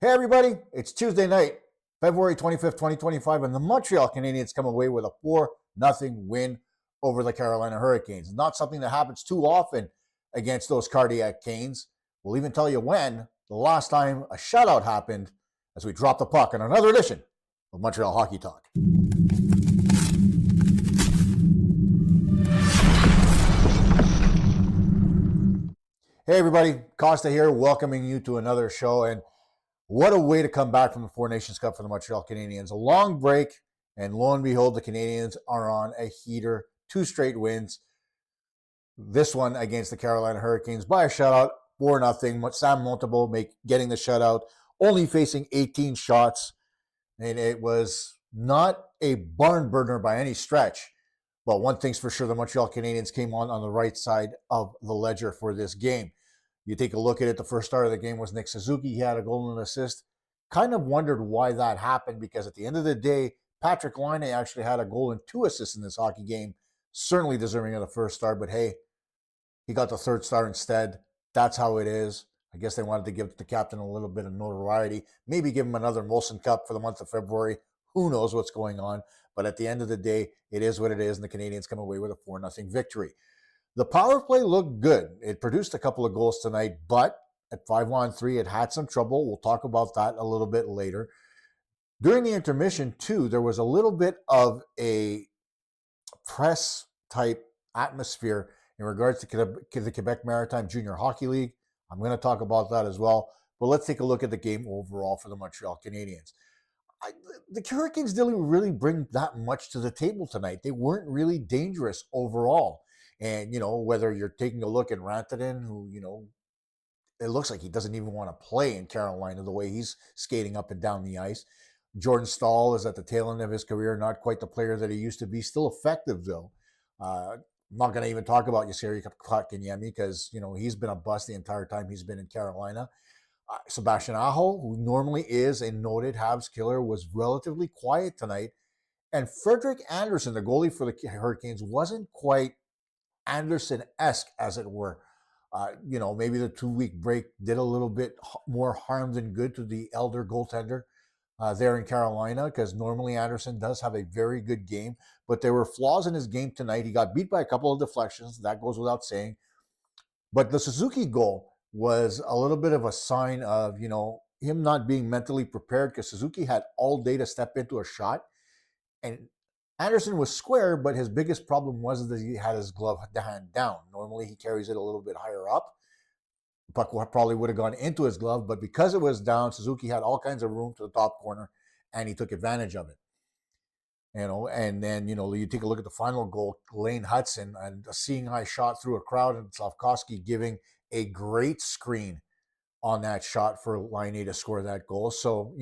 Hey everybody, it's Tuesday night, February 25th, 2025, and the Montreal Canadiens come away with a 4-0 win over the Carolina Hurricanes. Not something that happens too often against those cardiac Canes. We'll even tell you when the last time a shutout happened as we drop the puck on another edition of Montreal Hockey Talk. Hey everybody, Kosta here, welcoming you to another show. And what a way to come back from the Four Nations Cup for the Montreal Canadiens. A long break, and lo and behold, the Canadiens are on a heater. 2 straight wins. This one against the Carolina Hurricanes by a shutout, 4-0. Sam Montembeault getting the shutout, only facing 18 shots. And it was not a barn burner by any stretch. But one thing's for sure, the Montreal Canadiens came on the right side of the ledger for this game. You take a look at it, the first start of the game was Nick Suzuki. He had a goal and an assist. Kind of wondered why that happened because at the end of the day, Patrick Laine actually had a goal and 2 assists in this hockey game. Certainly deserving of the first star, but hey, he got the third star instead. That's how it is. I guess they wanted to give the captain a little bit of notoriety. Maybe give him another Molson Cup for the month of February. Who knows what's going on? But at the end of the day, it is what it is, and the Canadiens come away with a 4-0 victory. The power play looked good. It produced a couple of goals tonight, but at 5-on-3, it had some trouble. We'll talk about that a little bit later. During the intermission, too, there was a little bit of a press-type atmosphere in regards to the Quebec Maritime Junior Hockey League. I'm going to talk about that as well. But let's take a look at the game overall for the Montreal Canadiens. The Hurricanes didn't really bring that much to the table tonight. They weren't really dangerous overall. And, whether you're taking a look at Rantanen, who, it looks like he doesn't even want to play in Carolina the way he's skating up and down the ice. Jordan Staal is at the tail end of his career, not quite the player that he used to be. Still effective, though. I'm not going to even talk about Yasiri Kotkaniemi because, he's been a bust the entire time he's been in Carolina. Sebastian Aho, who normally is a noted Habs killer, was relatively quiet tonight. And Frederik Andersen, the goalie for the Hurricanes, wasn't quite Anderson-esque, as it were. Maybe the 2-week break did a little bit more harm than good to the elder goaltender there in Carolina, because normally Andersen does have a very good game, but there were flaws in his game tonight. He got beat by a couple of deflections. That goes without saying. But the Suzuki goal was a little bit of a sign of, him not being mentally prepared, because Suzuki had all day to step into a shot. And Andersen was square, but his biggest problem was that he had his glove hand down. Normally, he carries it a little bit higher up. The puck probably would have gone into his glove, but because it was down, Suzuki had all kinds of room to the top corner, and he took advantage of it. And then, you take a look at the final goal, Lane Hudson, and a seeing eye shot through a crowd, and Slavkovsky giving a great screen on that shot for Laine to score that goal. So,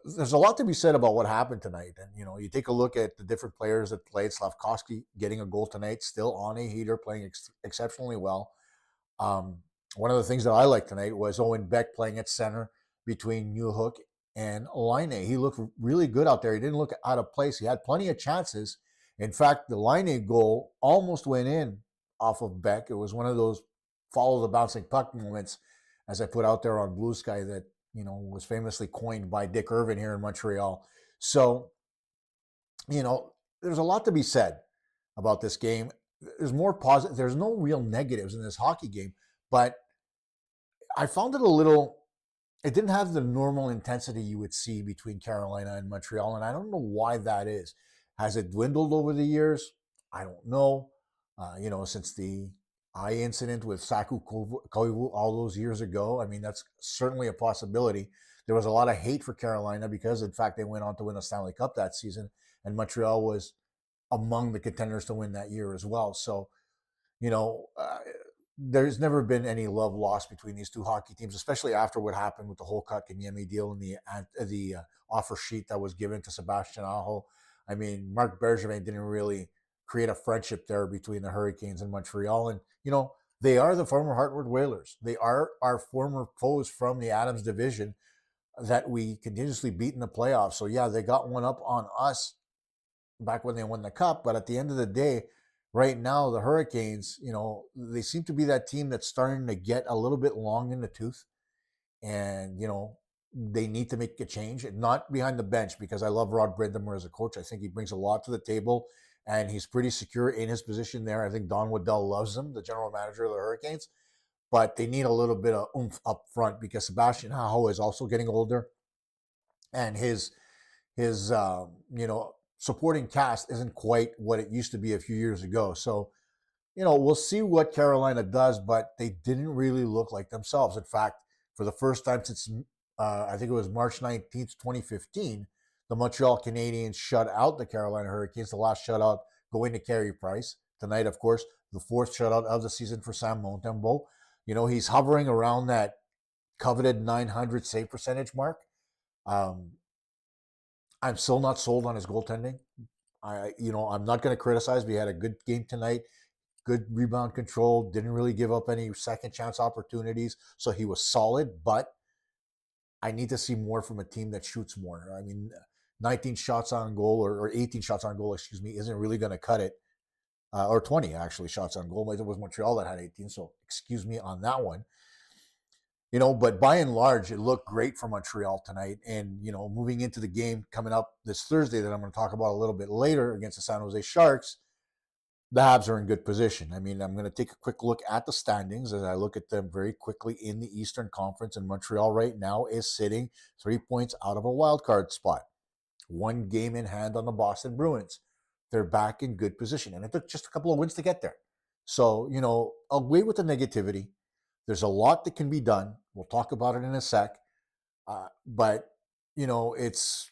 there's a lot to be said about what happened tonight. And, you take a look at the different players that played. Slavkovsky getting a goal tonight, still on a heater, playing exceptionally well. One of the things that I liked tonight was Owen Beck playing at center between Newhook and Laine. He looked really good out there. He didn't look out of place. He had plenty of chances. In fact, the Laine goal almost went in off of Beck. It was one of those follow the bouncing puck moments, as I put out there on Blue Sky, that was famously coined by Dick Irvin here in Montreal. So, there's a lot to be said about this game. There's more positive. There's no real negatives in this hockey game, but I found it it didn't have the normal intensity you would see between Carolina and Montreal, and I don't know why that is. Has it dwindled over the years? I don't know. Since the eye incident with Saku Koivu all those years ago. I mean, that's certainly a possibility. There was a lot of hate for Carolina because, in fact, they went on to win the Stanley Cup that season, and Montreal was among the contenders to win that year as well. So, there's never been any love lost between these two hockey teams, especially after what happened with the whole Kotkaniemi deal and the offer sheet that was given to Sebastian Aho. I mean, Marc Bergevin didn't really create a friendship there between the Hurricanes and Montreal. And, they are the former Hartford Whalers. They are our former foes from the Adams division that we continuously beat in the playoffs. So, yeah, they got one up on us back when they won the Cup. But at the end of the day, right now, the Hurricanes, they seem to be that team that's starting to get a little bit long in the tooth. And, they need to make a change, not behind the bench, because I love Rod Brind'amour as a coach. I think he brings a lot to the table, and he's pretty secure in his position there. I think Don Waddell loves him, the general manager of the Hurricanes, but they need a little bit of oomph up front because Sebastian Aho is also getting older, and his supporting cast isn't quite what it used to be a few years ago. So we'll see what Carolina does, but they didn't really look like themselves. In fact, for the first time since I think it was March 19th, 2015, the Montreal Canadiens shut out the Carolina Hurricanes, the last shutout going to Carey Price. Tonight, of course, the fourth shutout of the season for Sam Montembeault. He's hovering around that coveted 900 save percentage mark. I'm still not sold on his goaltending. I'm not going to criticize. We had a good game tonight. Good rebound control, didn't really give up any second chance opportunities. So he was solid, but I need to see more from a team that shoots more. I mean, 19 shots on goal or 18 shots on goal, isn't really going to cut it. Or 20 actually shots on goal. It was Montreal that had 18, so excuse me on that one. But by and large, it looked great for Montreal tonight. And, moving into the game coming up this Thursday that I'm going to talk about a little bit later against the San Jose Sharks, the Habs are in good position. I mean, I'm going to take a quick look at the standings as I look at them very quickly in the Eastern Conference. And Montreal right now is sitting 3 points out of a wild card spot, 1 game in hand on the Boston Bruins. They're back in good position. And it took just a couple of wins to get there. So, away with the negativity. There's a lot that can be done. We'll talk about it in a sec. But, it's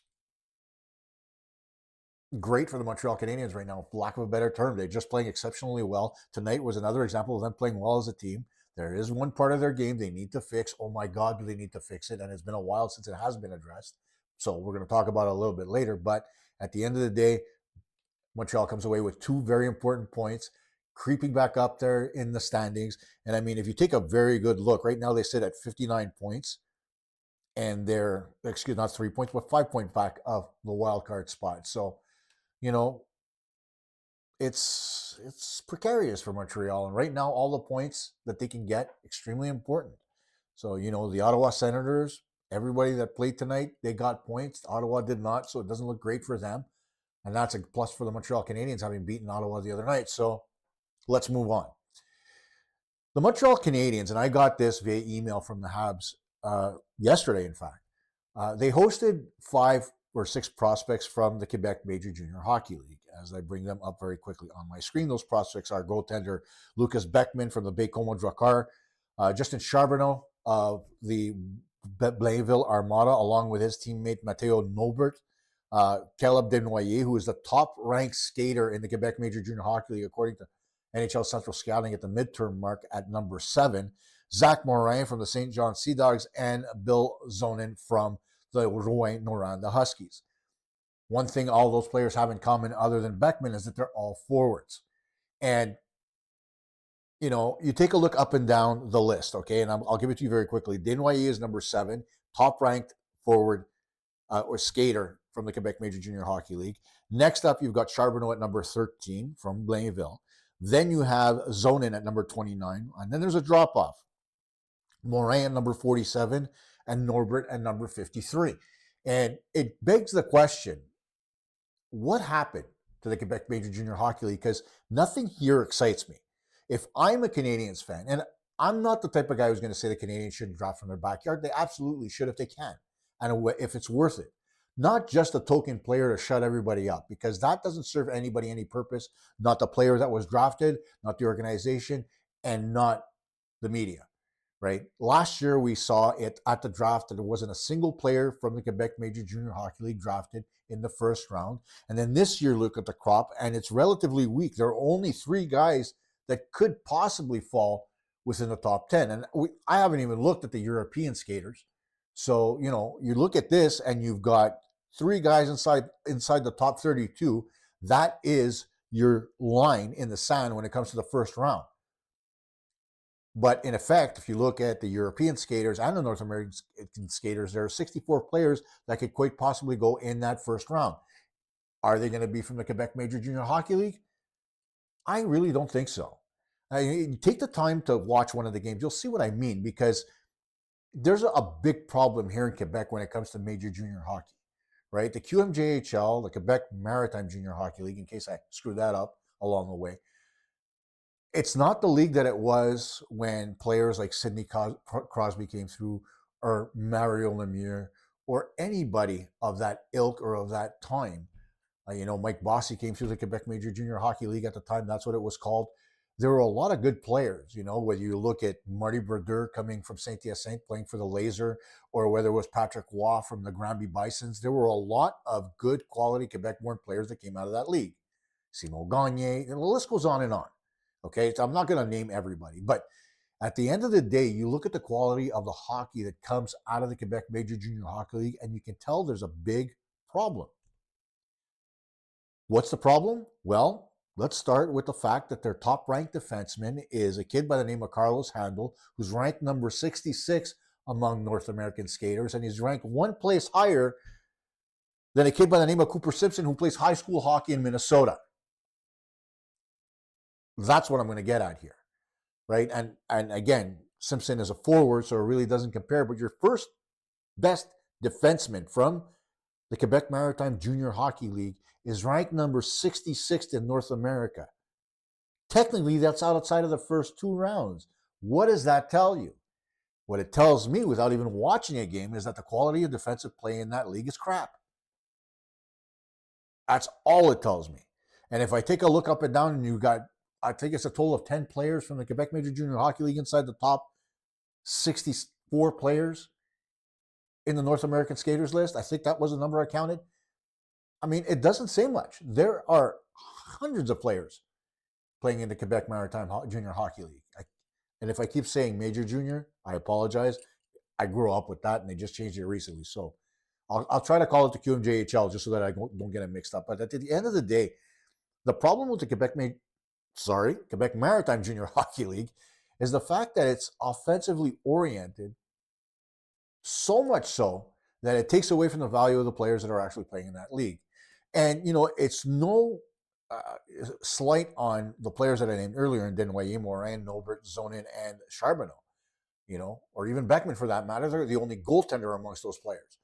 great for the Montreal Canadiens right now, for lack of a better term. They're just playing exceptionally well. Tonight was another example of them playing well as a team. There is one part of their game they need to fix. Oh my God, do they need to fix it? And it's been a while since it has been addressed. So we're going to talk about it a little bit later. But at the end of the day, Montreal comes away with 2 very important points, creeping back up there in the standings. And I mean, if you take a very good look, right now they sit at 59 points. And they're, not 3 points, but 5 points back of the wild card spot. So, it's precarious for Montreal. And right now, all the points that they can get, extremely important. So, the Ottawa Senators, everybody that played tonight, they got points. Ottawa did not, so it doesn't look great for them. And that's a plus for the Montreal Canadiens, having beaten Ottawa the other night. So let's move on. The Montreal Canadiens, and I got this via email from the Habs yesterday, in fact. They hosted 5 or 6 prospects from the Quebec Major Junior Hockey League. As I bring them up very quickly on my screen, those prospects are goaltender Lucas Beckman from the Baie-Comeau Drakkar, Justin Charbonneau of the Blainville Armada, along with his teammate Matteo Nobert, Caleb Desnoyers, who is the top-ranked skater in the Quebec Major Junior Hockey League, according to NHL Central Scouting at the midterm mark at number 7, Zach Morin from the St. John Sea Dogs, and Bill Zonin from the Rouyn-Noranda Huskies. One thing all those players have in common, other than Beckman, is that they're all forwards. And, you take a look up and down the list, okay? And I'll give it to you very quickly. Desnoyers is number 7, top-ranked forward or skater from the Quebec Major Junior Hockey League. Next up, you've got Charbonneau at number 13 from Blainville. Then you have Zonin at number 29. And then there's a drop-off. Morin at number 47 and Norbert at number 53. And it begs the question, what happened to the Quebec Major Junior Hockey League? Because nothing here excites me. If I'm a Canadiens fan, and I'm not the type of guy who's going to say the Canadiens shouldn't draft from their backyard. They absolutely should if they can, and if it's worth it. Not just a token player to shut everybody up, because that doesn't serve anybody any purpose. Not the player that was drafted, not the organization, and not the media. Right? Last year, we saw it at the draft that there wasn't a single player from the Quebec Major Junior Hockey League drafted in the first round. And then this year, look at the crop, and it's relatively weak. There are only 3 guys that could possibly fall within the top 10. And I haven't even looked at the European skaters. So, you look at this, and you've got 3 guys inside the top 32. That is your line in the sand when it comes to the first round. But in effect, if you look at the European skaters and the North American skaters, there are 64 players that could quite possibly go in that first round. Are they going to be from the Quebec Major Junior Hockey League? I really don't think so. Take the time to watch one of the games. You'll see what I mean, because there's a big problem here in Quebec when it comes to major junior hockey, right? The QMJHL, the Quebec Maritime Junior Hockey League, in case I screwed that up along the way, it's not the league that it was when players like Sidney Crosby came through, or Mario Lemieux, or anybody of that ilk or of that time. Mike Bossy came through the Quebec Major Junior Hockey League at the time. That's what it was called. There were a lot of good players, whether you look at Marty Brodeur coming from Saint-Hyacinthe playing for the Laser, or whether it was Patrick Waugh from the Granby Bisons. There were a lot of good quality Quebec-born players that came out of that league. Simon Gagné, and the list goes on and on. Okay, so I'm not going to name everybody, but at the end of the day, you look at the quality of the hockey that comes out of the Quebec Major Junior Hockey League, and you can tell there's a big problem. What's the problem? Well, let's start with the fact that their top-ranked defenseman is a kid by the name of Carlos Handel, who's ranked number 66 among North American skaters, and he's ranked one place higher than a kid by the name of Cooper Simpson, who plays high school hockey in Minnesota. That's what I'm going to get at here, right? And again, Simpson is a forward, so it really doesn't compare, but your first best defenseman from the Quebec Maritime Junior Hockey League is ranked number 66th in North America. Technically, that's outside of the first two rounds. What does that tell you? What it tells me, without even watching a game, is that the quality of defensive play in that league is crap. That's all it tells me. And if I take a look up and down, and I think it's a total of 10 players from the Quebec Major Junior Hockey League inside the top 64 players in the North American skaters list. I think that was the number I counted. I mean, it doesn't say much. There are hundreds of players playing in the Quebec Maritime Junior Hockey League. And if I keep saying major junior, I apologize. I grew up with that, and they just changed it recently. So I'll try to call it the QMJHL just so that I don't get it mixed up. But at the end of the day, the problem with the Quebec Maritime Junior Hockey League is the fact that it's offensively oriented, so much so that it takes away from the value of the players that are actually playing in that league. And, it's no slight on the players that I named earlier in Desnoyers, Morin, Nobert, Zonin, and Charbonneau, or even Beckman for that matter. They're the only goaltender amongst those players.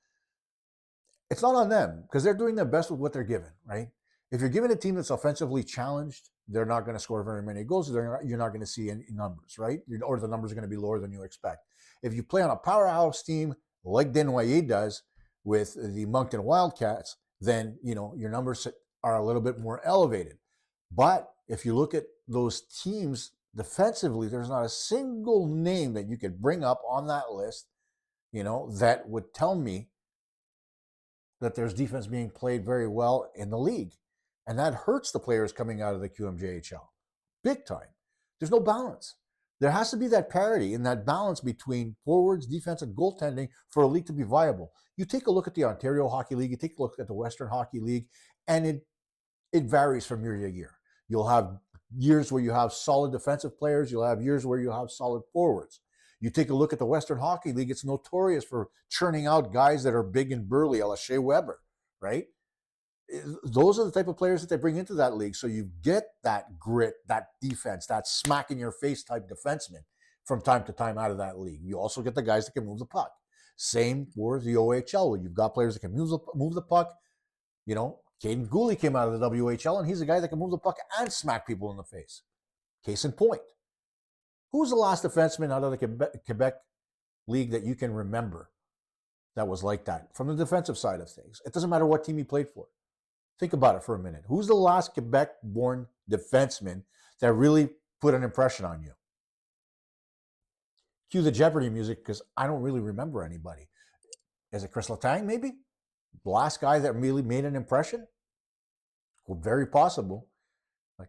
It's not on them because they're doing their best with what they're given, right? If you're given a team that's offensively challenged, they're not going to score very many goals. You're not going to see any numbers, right? Or the numbers are going to be lower than you expect. If you play on a powerhouse team like Desnoyers does with the Moncton Wildcats, then your numbers are a little bit more elevated. But if you look at those teams defensively, there's not a single name that you could bring up on that list, that would tell me that there's defense being played very well in the league. And that hurts the players coming out of the QMJHL big time. There's no balance. There has to be that parity and that balance between forwards, defense, and goaltending for a league to be viable. You take a look at the Ontario Hockey League, you take a look at the Western Hockey League, and it varies from year to year. You'll have years where you have solid defensive players. You'll have years where you have solid forwards. You take a look at the Western Hockey League, it's notorious for churning out guys that are big and burly, a la Shea Weber, right? Those are the type of players that they bring into that league. So you get that grit, that defense, that smack in your face type defenseman from time to time out of that league. You also get the guys that can move the puck. Same for the OHL, where you've got players that can move the puck. Caden Gooley came out of the WHL, and he's a guy that can move the puck and smack people in the face. Case in point. Who's the last defenseman out of the Quebec League that you can remember that was like that from the defensive side of things? It doesn't matter what team he played for. Think about it for a minute. Who's the last Quebec-born defenseman that really put an impression on you? Cue the Jeopardy music because I don't really remember anybody. Is it Chris Letang, maybe? The last guy that really made an impression? Well, very possible.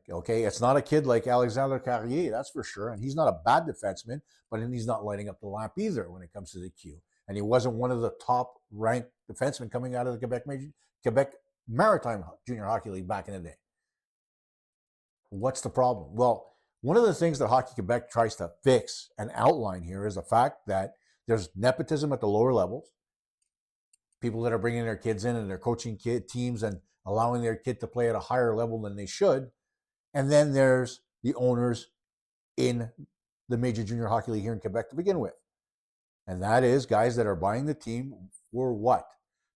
Okay, it's not a kid like Alexander Carrier, that's for sure. And he's not a bad defenseman, but he's not lighting up the lamp either when it comes to the Q. And he wasn't one of the top-ranked defensemen coming out of the Quebec Maritime Junior Hockey League back in the day. What's the problem? Well, one of the things that Hockey Quebec tries to fix and outline here is the fact that there's nepotism at the lower levels. People that are bringing their kids in and they're coaching teams and allowing their kid to play at a higher level than they should. And then there's the owners in the Major Junior Hockey League here in Quebec to begin with. And that is guys that are buying the team for what?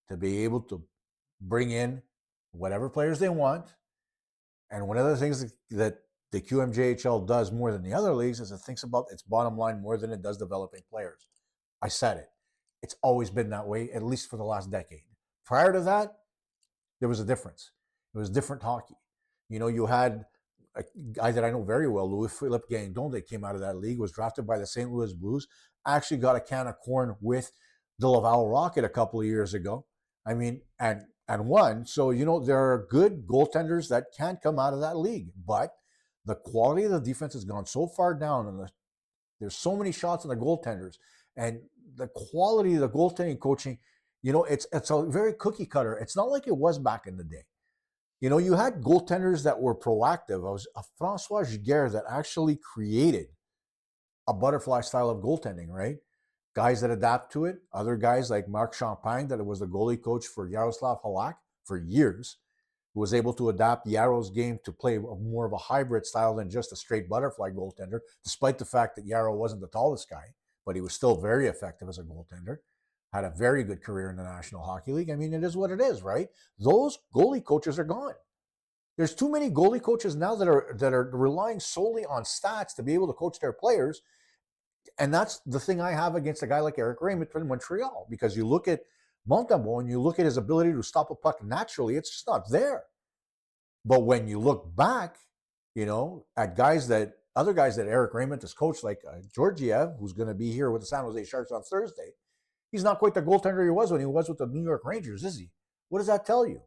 To be able to bring in whatever players they want. And one of the things that the QMJHL does more than the other leagues is it thinks about its bottom line more than it does developing players. I said it. It's always been that way, at least for the last decade. Prior to that, there was a difference. It was different hockey. You know, you had a guy that I know very well, Louis-Philippe Gagnon, that came out of that league, was drafted by the St. Louis Blues, actually got a can of corn with the Laval Rocket a couple of years ago. I mean, and won. So, you know, there are good goaltenders that can come out of that league. But the quality of the defense has gone so far down, and there's so many shots on the goaltenders. And the quality of the goaltending coaching, you know, it's a very cookie cutter. It's not like it was back in the day. You know, you had goaltenders that were proactive. I was Francois Giguère that actually created a butterfly style of goaltending, right? Guys that adapt to it. Other guys like Marc Champagne, that was the goalie coach for Yaroslav Halak for years, who was able to adapt Yaro's game to play more of a hybrid style than just a straight butterfly goaltender, despite the fact that Yaro wasn't the tallest guy, but he was still very effective as a goaltender. Had a very good career in the National Hockey League. I mean, it is what it is, right? Those goalie coaches are gone. There's too many goalie coaches now that are relying solely on stats to be able to coach their players. And that's the thing I have against a guy like Eric Raymond from Montreal, because you look at Brind'amour and you look at his ability to stop a puck naturally, it's just not there. But when you look back, you know, at other guys that Eric Raymond has coached, like Georgiev, who's going to be here with the San Jose Sharks on Thursday, he's not quite the goaltender he was when he was with the New York Rangers, is he? What does that tell you?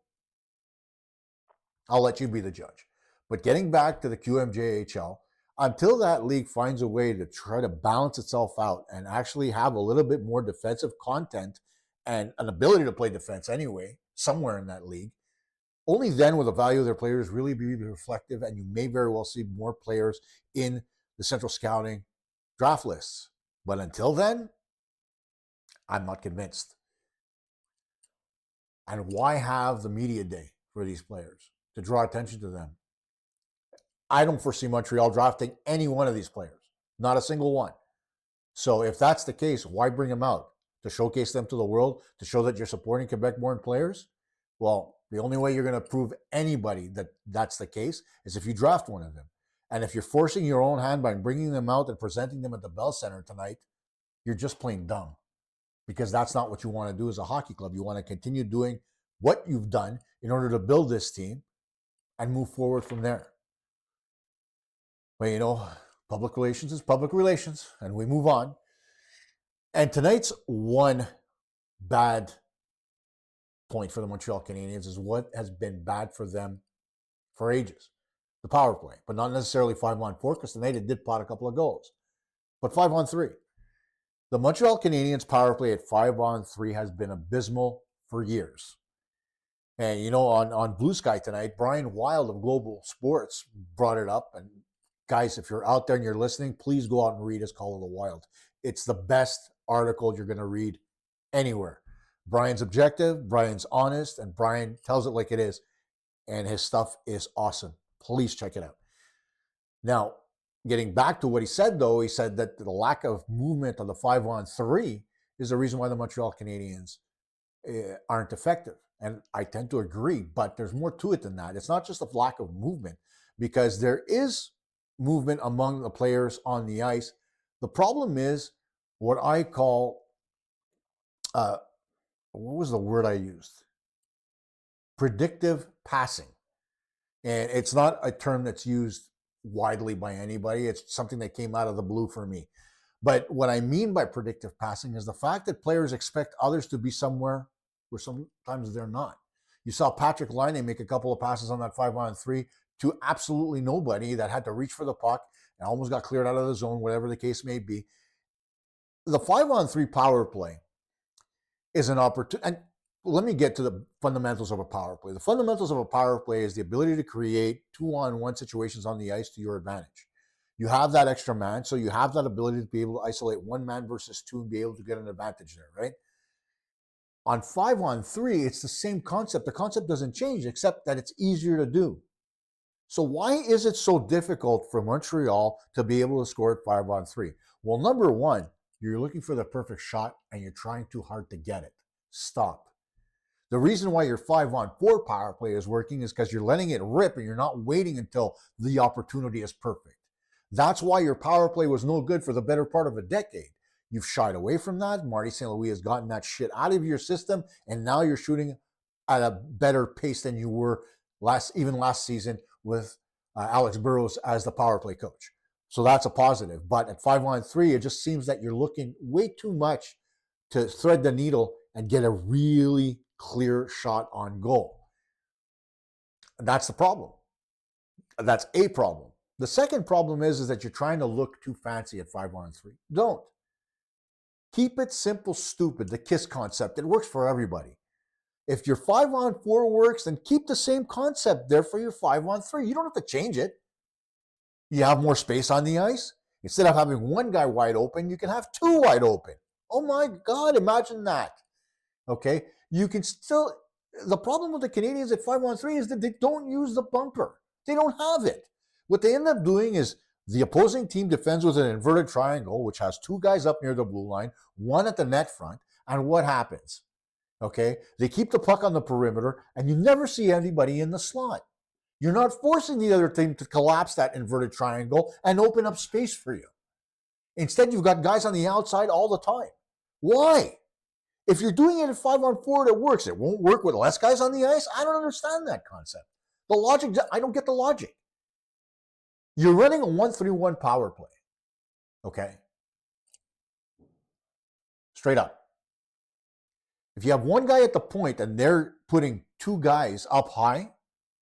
I'll let you be the judge. But getting back to the QMJHL, until that league finds a way to try to balance itself out and actually have a little bit more defensive content and an ability to play defense anyway, somewhere in that league, only then will the value of their players really be reflective, and you may very well see more players in the central scouting draft lists. But until then, I'm not convinced. And why have the media day for these players? To draw attention to them. I don't foresee Montreal drafting any one of these players, not a single one. So if that's the case, why bring them out? To showcase them to the world, to show that you're supporting Quebec-born players? Well, the only way you're going to prove anybody that that's the case is if you draft one of them. And if you're forcing your own hand by bringing them out and presenting them at the Bell Center tonight, you're just plain dumb, because that's not what you want to do as a hockey club. You want to continue doing what you've done in order to build this team and move forward from there. But, you know, public relations is public relations, and we move on. And tonight's one bad point for the Montreal Canadiens is what has been bad for them for ages. The power play, but not necessarily 5-on-4, because tonight it did pot a couple of goals. But 5-on-3. The Montreal Canadiens power play at 5-on-3 has been abysmal for years. And, you know, on Blue Sky tonight, Brian Wild of Global Sports brought it up. And guys, if you're out there and you're listening, please go out and read his Call of the Wild. It's the best article you're going to read anywhere. Brian's objective, Brian's honest, and Brian tells it like it is. And his stuff is awesome. Please check it out. Now, getting back to what he said, though, he said that the lack of movement on the 5-on-3 is the reason why the Montreal Canadiens aren't effective. And I tend to agree, but there's more to it than that. It's not just a lack of movement, because there is movement among the players on the ice. The problem is what I call, what was the word I used? Predictive passing. And it's not a term that's used widely by anybody. It's something that came out of the blue for me. But what I mean by predictive passing is the fact that players expect others to be somewhere where sometimes they're not. You saw Patrick Laine make a couple of passes on that 5-on-3 to absolutely nobody that had to reach for the puck and almost got cleared out of the zone, whatever the case may be. The 5-on-3 power play is an opportunity. And let me get to the fundamentals of a power play. The fundamentals of a power play is the ability to create 2-on-1 situations on the ice to your advantage. You have that extra man, so you have that ability to be able to isolate one man versus two and be able to get an advantage there, right? On 5-on-3, it's the same concept. The concept doesn't change, except that it's easier to do. So why is it so difficult for Montreal to be able to score at 5-on-3? Well, number one, You're looking for the perfect shot and you're trying too hard to get it. Stop. The reason why your 5-on-4 power play is working is because you're letting it rip and you're not waiting until the opportunity is perfect. That's why your power play was no good for the better part of a decade. You've shied away from that. Marty St. Louis has gotten that shit out of your system, and now you're shooting at a better pace than you were last season with Alex Burrows as the power play coach. So that's a positive. But at 5-on-3, it just seems that you're looking way too much to thread the needle and get a really clear shot on goal. That's the problem. That's a problem. The second problem is that you're trying to look too fancy at 5-on-3. Don't. Keep it simple, stupid. The KISS concept. It works for everybody. If your 5-on-4 works, then keep the same concept there for your 5-on-3. You don't have to change it. You have more space on the ice. Instead of having one guy wide open, you can have two wide open. Oh my God, imagine that. Okay? You can still, the problem with the Canadiens at 5-on-3 is that they don't use the bumper. They don't have it. What they end up doing is the opposing team defends with an inverted triangle, which has two guys up near the blue line, one at the net front, and what happens? Okay? They keep the puck on the perimeter, and you never see anybody in the slot. You're not forcing the other team to collapse that inverted triangle and open up space for you. Instead, you've got guys on the outside all the time. Why? If you're doing it at 5-on-4, it works. It won't work with less guys on the ice. I don't understand that concept. The logic, I don't get the logic. You're running a 1-3-1 power play. Okay? Straight up. If you have one guy at the point and they're putting two guys up high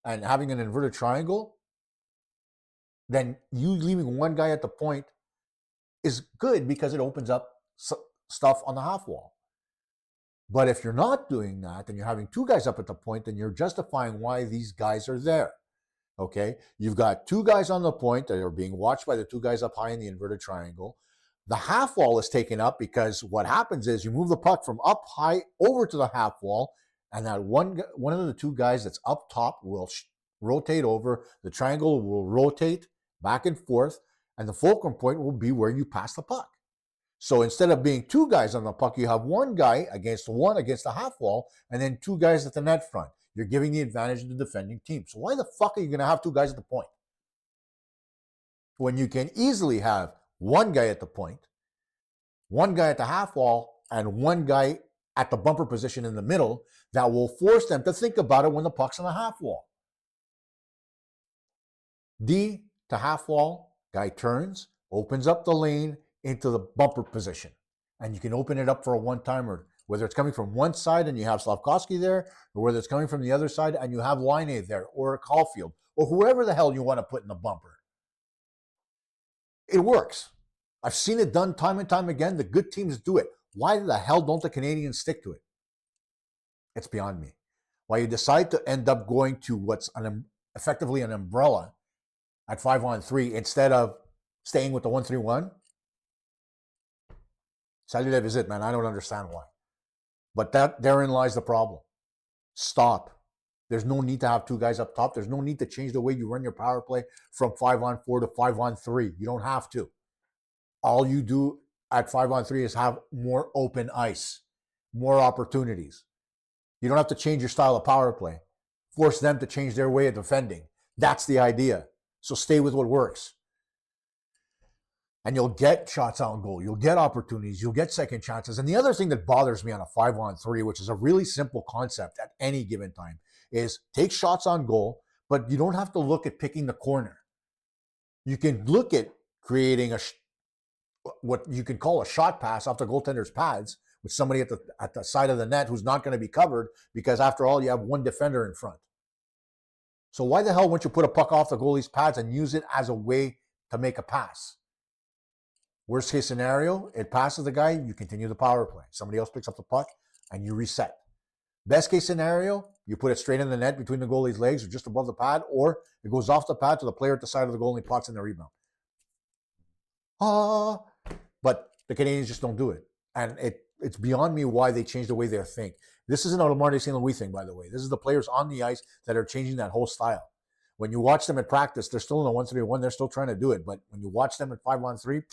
and having an inverted triangle, then you leaving one guy at the point is good because it opens up stuff on the half wall. But if you're not doing that and you're having two guys up at the point, then you're justifying why these guys are there. Okay? You've got two guys on the point that are being watched by the two guys up high in the inverted triangle. The half wall is taken up because what happens is you move the puck from up high over to the half wall, and that one of the two guys that's up top will rotate over. The triangle will rotate back and forth, and the fulcrum point will be where you pass the puck. So instead of being two guys on the puck, you have one guy against the half wall, and then two guys at the net front. You're giving the advantage to the defending team. So why the fuck are you going to have two guys at the point when you can easily have one guy at the point, one guy at the half wall, and one guy at the bumper position in the middle that will force them to think about it when the puck's on the half wall? D to half wall, guy turns, opens up the lane into the bumper position, and you can open it up for a one-timer, whether it's coming from one side and you have Slavkovsky there, or whether it's coming from the other side and you have Laine there, or Caulfield, or whoever the hell you want to put in the bumper. It works. I've seen it done time and time again. The good teams do it. Why the hell don't the Canadiens stick to it? It's beyond me. Why you decide to end up going to what's effectively an umbrella at 5-on-3 instead of staying with the 1-3-1? Salut la visite, man. I don't understand why. But therein lies the problem. Stop. There's no need to have two guys up top. There's no need to change the way you run your power play from 5-on-4 to 5-on-3. You don't have to. All you do at 5-on-3 is have more open ice, more opportunities. You don't have to change your style of power play. Force them to change their way of defending. That's the idea. So stay with what works. And you'll get shots on goal. You'll get opportunities. You'll get second chances. And the other thing that bothers me on a 5-on-3, which is a really simple concept at any given time, is take shots on goal, but you don't have to look at picking the corner. You can look at creating what you can call a shot pass off the goaltender's pads with somebody at the side of the net who's not going to be covered, because after all, you have one defender in front. So why the hell wouldn't you put a puck off the goalie's pads and use it as a way to make a pass? Worst case scenario, it passes the guy, you continue the power play. Somebody else picks up the puck and you reset. Best case scenario, you put it straight in the net between the goalie's legs or just above the pad, or it goes off the pad to the player at the side of the goal and he pots in the rebound. But the Canadiens just don't do it. And it's beyond me why they change the way they think. This isn't a Marty St. Louis thing, by the way. This is the players on the ice that are changing that whole style. When you watch them at practice, they're still in a 1-3-1. They're still trying to do it. But when you watch them at 5-on-3,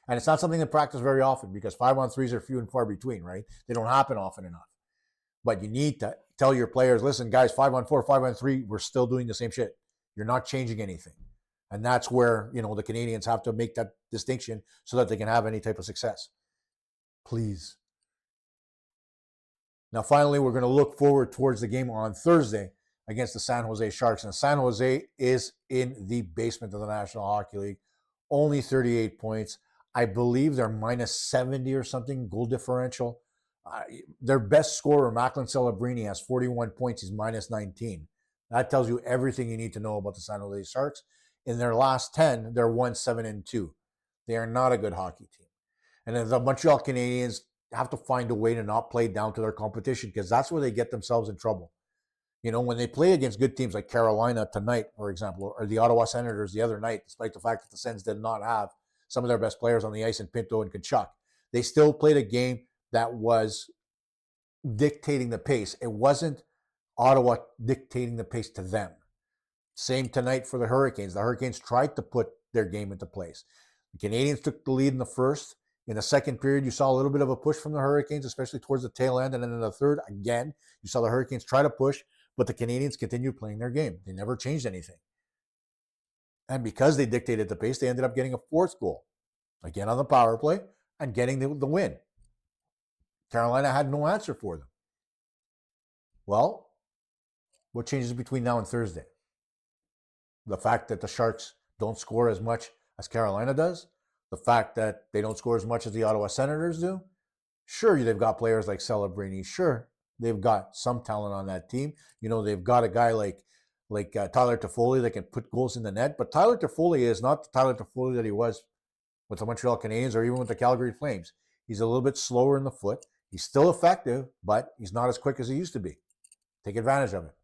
And it's not something they practice very often because 5-on-3s are few and far between, right? They don't happen often enough. But you need to tell your players, listen, guys, 5-on-4, 5-on-3, we're still doing the same shit. You're not changing anything. And that's where, the Canadiens have to make that distinction so that they can have any type of success. Please. Now, finally, we're going to look forward towards the game on Thursday against the San Jose Sharks. And San Jose is in the basement of the National Hockey League. Only 38 points. I believe they're minus 70 or something goal differential. Their best scorer, Macklin Celebrini, has 41 points. He's minus 19. That tells you everything you need to know about the San Jose Sharks. In their last 10, they're 1-7-2. They are not a good hockey team. And then the Montreal Canadiens have to find a way to not play down to their competition because that's where they get themselves in trouble. When they play against good teams like Carolina tonight, for example, or the Ottawa Senators the other night, despite the fact that the Sens did not have some of their best players on the ice in Pinto and Tkachuk, they still played a game that was dictating the pace. It wasn't Ottawa dictating the pace to them. Same tonight for the Hurricanes. The Hurricanes tried to put their game into place. The Canadiens took the lead in the first. In the second period, you saw a little bit of a push from the Hurricanes, especially towards the tail end. And then in the third, again, you saw the Hurricanes try to push, but the Canadiens continued playing their game. They never changed anything. And because they dictated the pace, they ended up getting a fourth goal, again on the power play, and getting the win. Carolina had no answer for them. Well, what changes between now and Thursday? The fact that the Sharks don't score as much as Carolina does, the fact that they don't score as much as the Ottawa Senators do. Sure, they've got players like Celebrini. Sure, they've got some talent on that team. They've got a guy like Tyler Toffoli that can put goals in the net. But Tyler Toffoli is not the Tyler Toffoli that he was with the Montreal Canadiens or even with the Calgary Flames. He's a little bit slower in the foot. He's still effective, but he's not as quick as he used to be. Take advantage of it.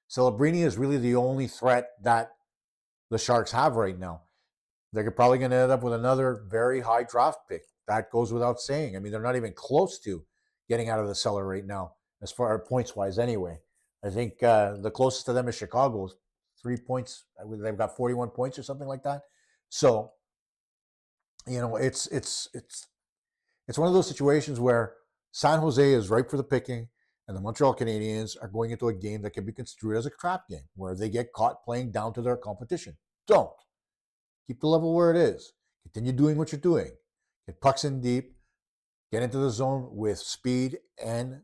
Celebrini is really the only threat that the Sharks have right now. They're probably going to end up with another very high draft pick. That goes without saying. I mean, they're not even close to getting out of the cellar right now, as far as points-wise anyway. I think the closest to them is Chicago, 3 points. They've got 41 points or something like that. So, it's one of those situations where San Jose is ripe for the picking, and the Montreal Canadiens are going into a game that can be construed as a trap game, where they get caught playing down to their competition. Don't. Keep the level where it is. Continue doing what you're doing. Get pucks in deep. Get into the zone with speed and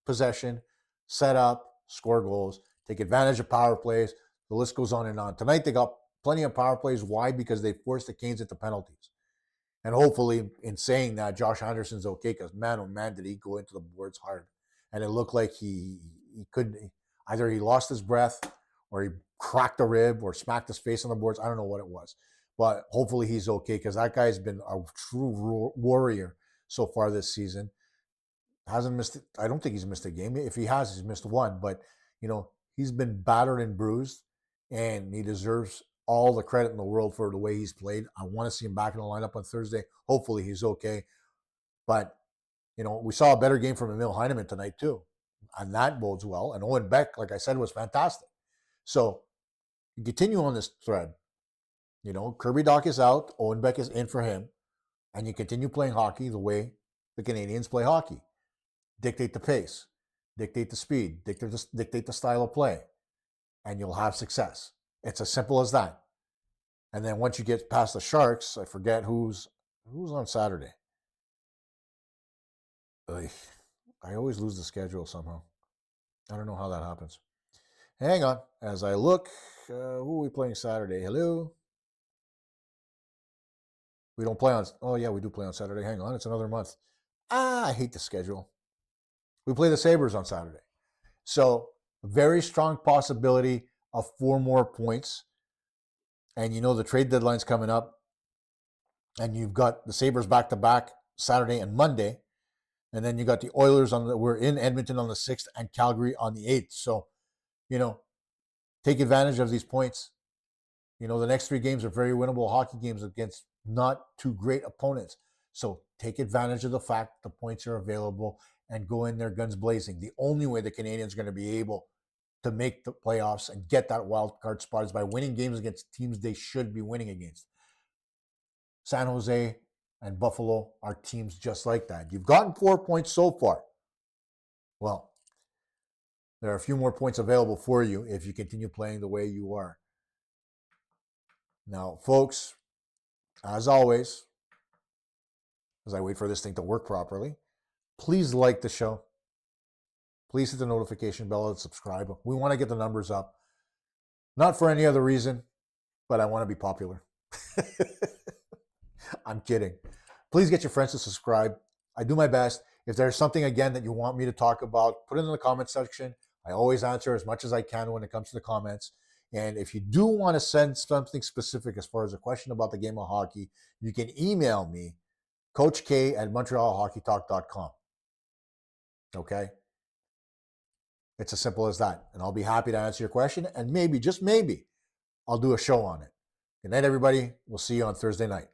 possession. Set up. Score goals. Take advantage of power plays. The list goes on and on. Tonight they got plenty of power plays. Why? Because they forced the Canes into penalties. And hopefully, in saying that, Josh Anderson's okay because, man, oh man, did he go into the boards hard. And it looked like he couldn't. Either he lost his breath or he cracked a rib or smacked his face on the boards. I don't know what it was. But hopefully he's okay because that guy's been a true warrior so far this season. Hasn't missed. I don't think he's missed a game. If he has, he's missed one. But he's been battered and bruised, and he deserves all the credit in the world for the way he's played. I want to see him back in the lineup on Thursday. Hopefully he's okay. But we saw a better game from Emil Heineman tonight too, and that bodes well. And Owen Beck, like I said, was fantastic. So you continue on this thread. Kirby Dach is out. Owen Beck is in for him. And you continue playing hockey the way the Canadiens play hockey. Dictate the pace. Dictate the speed. Dictate the style of play. And you'll have success. It's as simple as that. And then once you get past the Sharks, I forget who's on Saturday. I always lose the schedule somehow. I don't know how that happens. Hang on. As I look, who are we playing Saturday? Hello? We don't play on... Oh, yeah, we do play on Saturday. Hang on. It's another month. I hate the schedule. We play the Sabres on Saturday. So, very strong possibility of 4 more points. And the trade deadline's coming up. And you've got the Sabres back-to-back Saturday and Monday. And then you got the Oilers we're in Edmonton on the 6th and Calgary on the 8th. So, take advantage of these points. The next 3 games are very winnable hockey games against not too great opponents. So take advantage of the fact the points are available and go in there guns blazing. The only way the Canadiens are going to be able to make the playoffs and get that wild card spot is by winning games against teams they should be winning against. San Jose and Buffalo are teams just like that. You've gotten 4 points so far. Well, there are a few more points available for you if you continue playing the way you are. Now, folks, as always, as I wait for this thing to work properly, please like the show. Please hit the notification bell and subscribe. We want to get the numbers up. Not for any other reason, but I want to be popular. I'm kidding. Please get your friends to subscribe. I do my best. If there's something, again, that you want me to talk about, put it in the comment section. I always answer as much as I can when it comes to the comments. And if you do want to send something specific as far as a question about the game of hockey, you can email me, coachk@montrealhockeytalk.com. Okay? It's as simple as that. And I'll be happy to answer your question. And maybe, just maybe, I'll do a show on it. Good night, everybody. We'll see you on Thursday night.